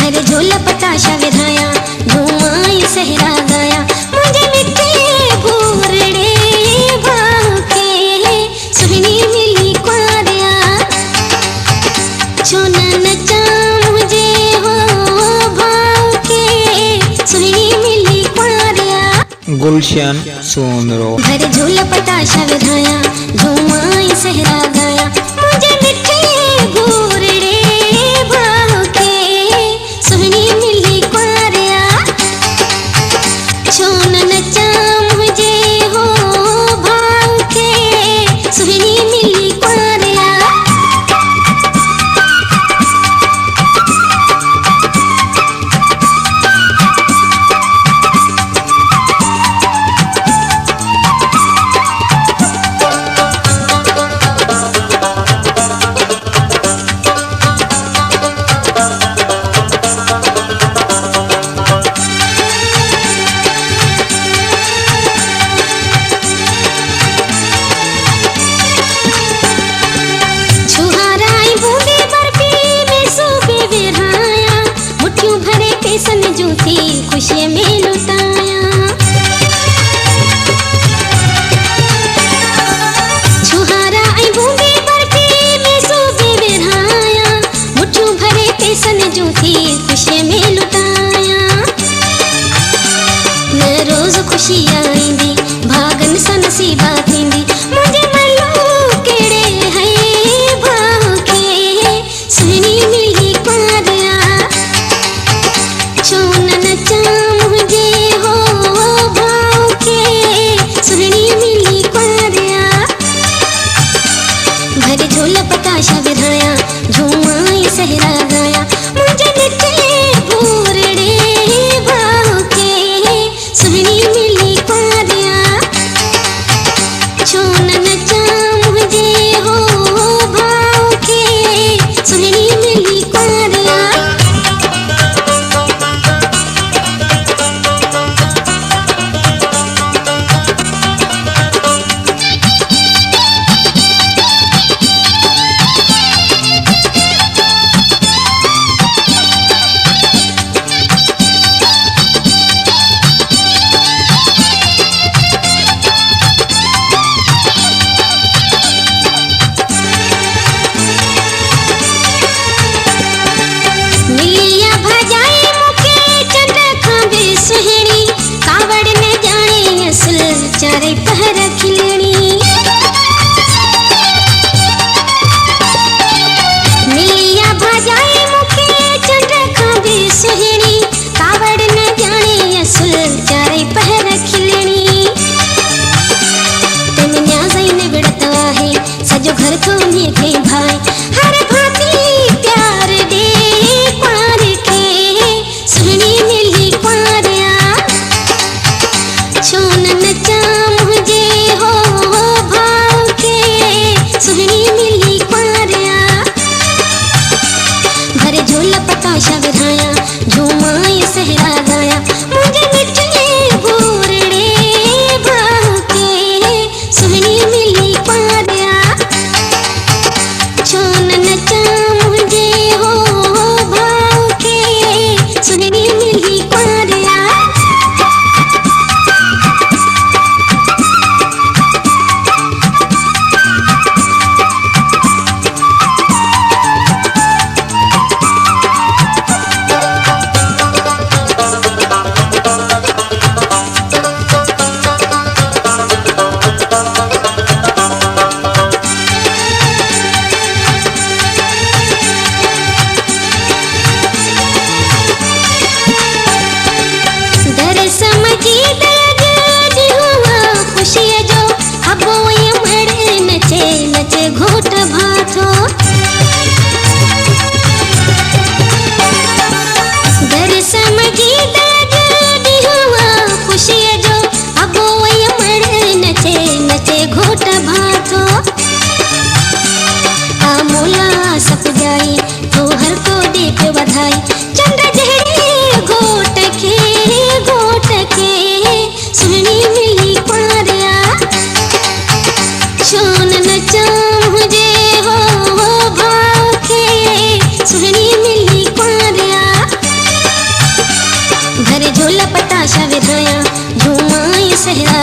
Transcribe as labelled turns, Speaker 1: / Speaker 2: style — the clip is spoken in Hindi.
Speaker 1: भर झोला पताशा विधाया झूमाई सहरा गाया मुझे मिठे भूरड़े भाव के सुहनी मिली क्वारिया छोना नचा मुझे हो भाव के सुहनी मिली क्वारिया
Speaker 2: गुलशन सोनरो
Speaker 1: भर झोला पताशा विधाया झूमाई सहरा गाया मुझे मिठे भूरड़े भाव के सुहनी मिली क्वारिया छोना नचा मुझे हो भाव के सुहनी मिली क्वारिया छुहाराई बूंदे बर्फी में सूबे बिरहाया मुट्ठियों भरे पेसन जूती खुशी में लुटाया छुहाराई बूंदे बर्फी में सूबे बिरहाया मुट्ठियों भरे पेसन जूती खुशी में लुटाया न रोज खुशी आईंदी भागन सा नसीबा थींदी मुझे मल्लू केड़े है भाव के सुहनी मिली क्वारिया छोन नचा मुझे हो भाव के सुहनी मिली क्वारिया भर झोला पताशा विधाया झूमाई सहरा गाया मुझे मिठे भूरड़े भाव के सुहनी मिली क्वारिया छोन नचा मुझे हो भाव के सुहनी मिली क्वारिया मिलिया भजाई मुके चंद्र खांबे सुहणी कावड़ न जाने असल चारे पहर खिलणी मिलिया भजाई मुके चंद्र खांबे सुहणी कावड़ न जाने असल चारे पहर खिलणी तुम न्याज़ई न बिड़ता है सजो घर को थे भाई हर भांति प्यार दे क्वार के सुहनी मिली क्वारिया छोन नचा मुझे हो भाव के सुहनी मिली क्वारिया भर झोला पताशा विधाया झूमाई सहरा गाया मुझे मिठे भूरड़े भाव के सुहनी मिली क्वारिया छोन नचा मुझे हो भाव के सुहनी मिली क्वारिया दर समझी दग दी हुआ खुशी जो अबो ये मड़े नचे नचे घोट भाथो दर समझी दग दी हुआ खुशी जो अबो ये मड़े नचे नचे घोट भाथो आमोला सप जाई तो हर को देख बधाई चंद्र जहरे घोट के सुहनी मिली क्वारिया छोन नचा मुझे हो भाव के सुहनी मिली क्वारिया आशा विधाया झूमाए सहरा